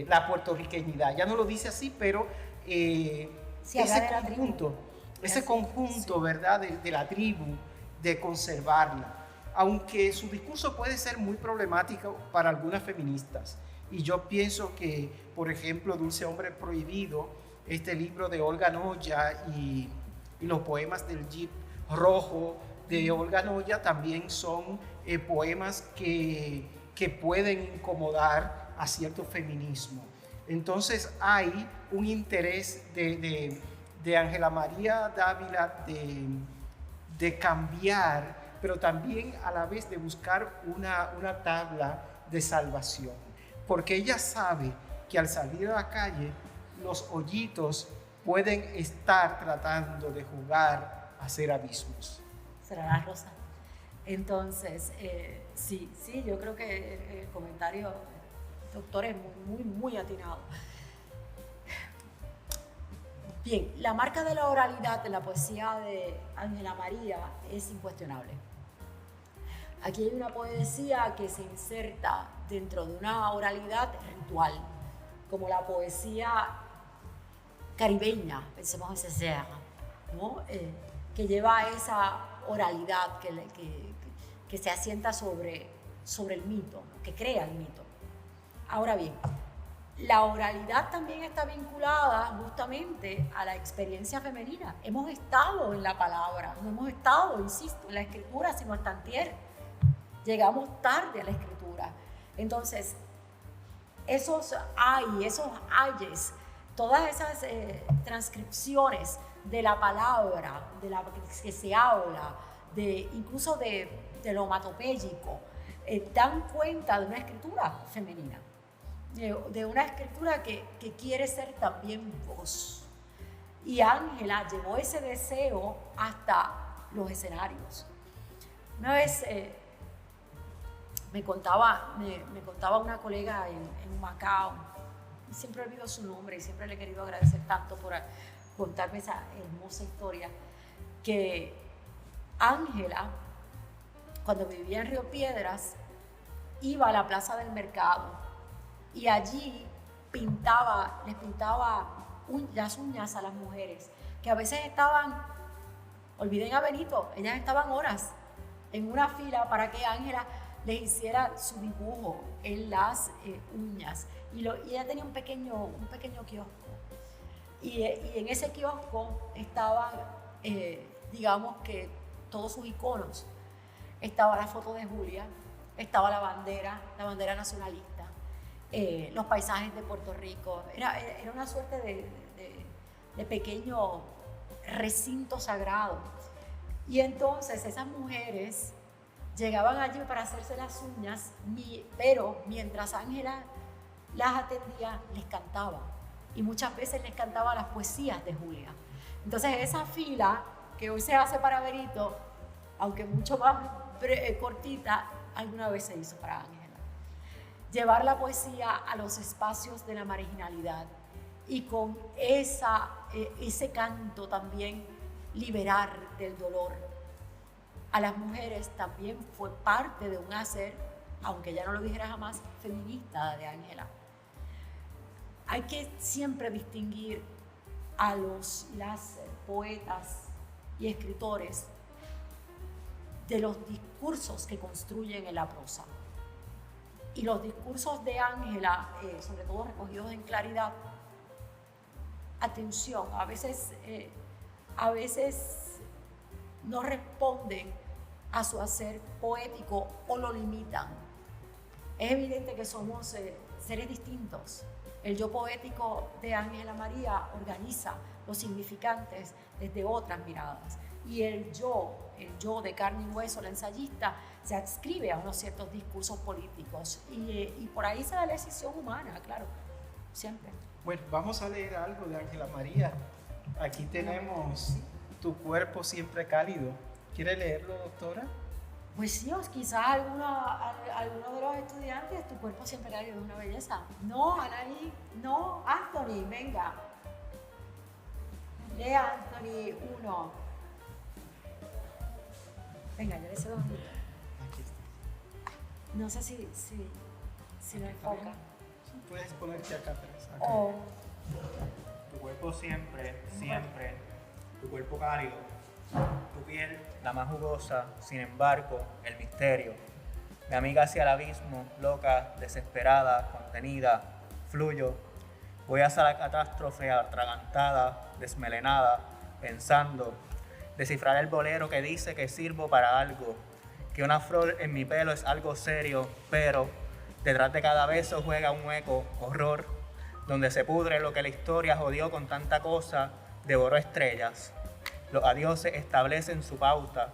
la puertorriqueñidad. Ya no lo dice así, pero Sí, ese conjunto, sí, ¿verdad? De la tribu, de conservarla. Aunque su discurso puede ser muy problemático para algunas feministas. Y yo pienso que, por ejemplo, Dulce Hombre Prohibido, este libro de Olga Noya y los poemas del Jeep Rojo de Olga Noya también son poemas que pueden incomodar a cierto feminismo. Entonces hay un interés de Ángela María Dávila de cambiar, pero también a la vez de buscar una tabla de salvación, porque ella sabe que al salir a la calle los hoyitos pueden estar tratando de jugar a ser abismos. Será la rosa. Entonces, sí, yo creo que el comentario, doctor, es muy atinado. Bien, la marca de la oralidad en la poesía de Ángela María es incuestionable. Aquí hay una poesía que se inserta dentro de una oralidad ritual, como la poesía caribeña, pensemos en Césaire, ¿no? Que lleva esa oralidad que se asienta sobre el mito, ¿no? Que crea el mito. Ahora bien, la oralidad también está vinculada justamente a la experiencia femenina. Hemos estado en la palabra, no hemos estado, insisto, en la escritura, sino hasta antier. Llegamos tarde a la escritura. Entonces, esos ayes, todas esas transcripciones de la palabra, de la que se habla, incluso de lo onomatopéyico, dan cuenta de una escritura femenina, de una escritura que quiere ser también voz. Y Ángela llevó ese deseo hasta los escenarios. Una vez me contaba una colega en Macao, siempre olvido su nombre y siempre le he querido agradecer tanto por contarme esa hermosa historia, que Ángela, cuando vivía en Río Piedras, iba a la plaza del mercado y allí les pintaba las uñas a las mujeres, que a veces estaban, olviden a Benito, ellas estaban horas en una fila para que Ángela les hiciera su dibujo en las uñas. Y ella tenía un pequeño kiosco. Y en ese kiosco estaban, digamos que todos sus iconos. Estaba la foto de Julia, estaba la bandera nacionalista, los paisajes de Puerto Rico. Era una suerte de pequeño recinto sagrado. Y entonces esas mujeres llegaban allí para hacerse las uñas, pero mientras Ángela las atendía, les cantaba. Y muchas veces les cantaba las poesías de Julia. Entonces esa fila que hoy se hace para Benito, aunque mucho más cortita, alguna vez se hizo para Ángela. Llevar la poesía a los espacios de la marginalidad y con ese canto también liberar del dolor a las mujeres también fue parte de un hacer, aunque ya no lo dijera jamás, feminista de Ángela. Hay que siempre distinguir a las poetas y escritores de los discursos que construyen en la prosa. Y los discursos de Ángela, sobre todo recogidos en Claridad, atención, a veces no responden a su hacer poético o lo limitan. Es evidente que somos seres distintos. El yo poético de Ángela María organiza los significantes desde otras miradas. Y el yo de carne y hueso, la ensayista, se adscribe a unos ciertos discursos políticos. Y por ahí se da la decisión humana, claro, siempre. Bueno, vamos a leer algo de Ángela María. Aquí tenemos Tu cuerpo siempre cálido. ¿Quiere leerlo, doctora? Pues sí, o quizás alguno de los estudiantes, Tu cuerpo siempre cálido es una belleza. No, Anaí, no, Anthony, venga. Lea, Anthony, 1. Venga, yo le cedo un minuto. No sé si lo enfoca. Puedes ponerte acá atrás. Acá. O Tu cuerpo siempre, tu cuerpo cálido, tu piel la más jugosa, sin embargo, el misterio. Mi amiga hacia el abismo, loca, desesperada, contenida, fluyo. Voy hacia la catástrofe atragantada, desmelenada, pensando, descifrar el bolero que dice que sirvo para algo, que una flor en mi pelo es algo serio, pero detrás de cada beso juega un eco, horror, donde se pudre lo que la historia jodió con tanta cosa, devoró estrellas. Los adioses establecen su pauta,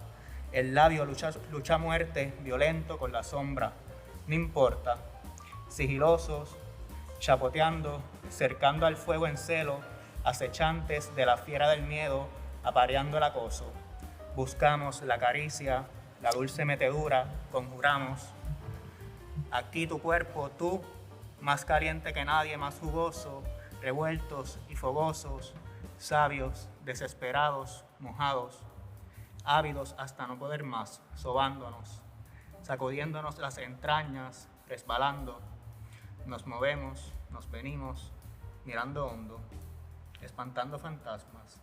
el labio lucha a muerte, violento con la sombra, no importa, sigilosos, chapoteando, cercando al fuego en celo, acechantes de la fiera del miedo, apareando el acoso. Buscamos la caricia, la dulce metedura, conjuramos. Aquí tu cuerpo, tú, más caliente que nadie, más jugoso, revueltos y fogosos, sabios, desesperados, mojados, ávidos hasta no poder más, sobándonos, sacudiéndonos las entrañas, resbalando. Nos movemos, nos venimos, mirando hondo, espantando fantasmas,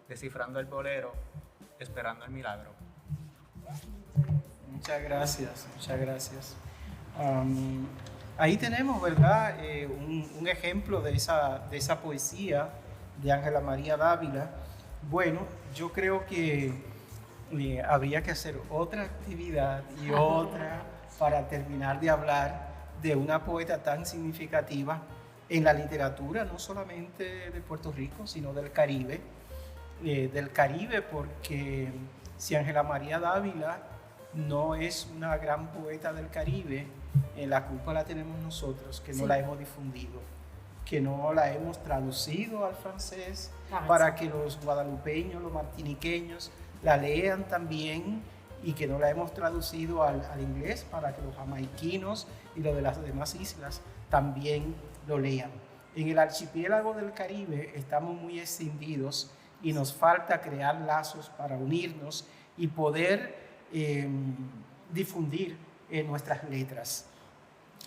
descifrando el bolero, esperando el milagro. Muchas gracias, muchas gracias. Ahí tenemos, ¿verdad? Un ejemplo de esa poesía de Ángela María Dávila. Bueno, yo creo que habría que hacer otra actividad y otra para terminar de hablar de una poeta tan significativa en la literatura, no solamente de Puerto Rico, sino del Caribe. Del Caribe, porque si Ángela María Dávila no es una gran poeta del Caribe, la culpa la tenemos nosotros, que no la hemos difundido, que no la hemos traducido al francés para que los guadalupeños, los martiniqueños la lean también, y que no la hemos traducido al inglés para que los jamaiquinos y los de las demás islas también lo lean. En el archipiélago del Caribe estamos muy extendidos y nos falta crear lazos para unirnos y poder difundir nuestras letras.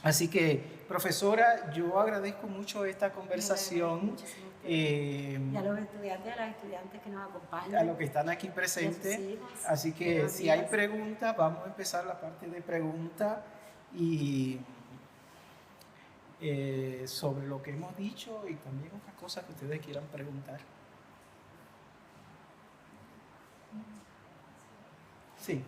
Así que, profesora, yo agradezco mucho esta conversación. Y a los estudiantes, a las estudiantes que nos acompañan. A los que están aquí presentes. Así que si hay preguntas, vamos a empezar la parte de preguntas y sobre lo que hemos dicho y también otras cosas que ustedes quieran preguntar. Sí.